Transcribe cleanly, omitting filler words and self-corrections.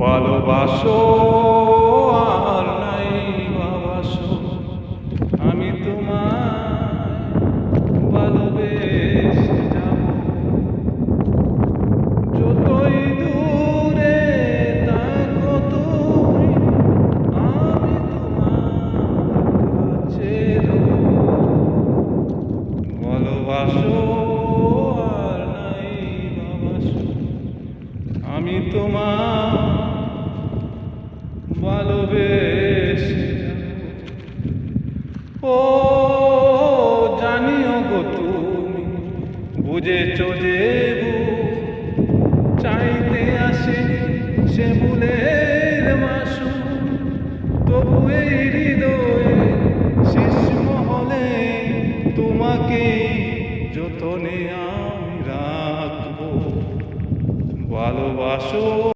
ভালোবাসো আর নাই ভাবাসো, আমি তোমায় ভালোবেসে যাব। যতই দূরে থাকো তুমি, আমি তোমার কাছে রব। ভালোবাসো আর নাই ভাবাসো, আমি তোমার ভালোবেসে যাব। ও জানিও গো তুমি বুঝেছো যে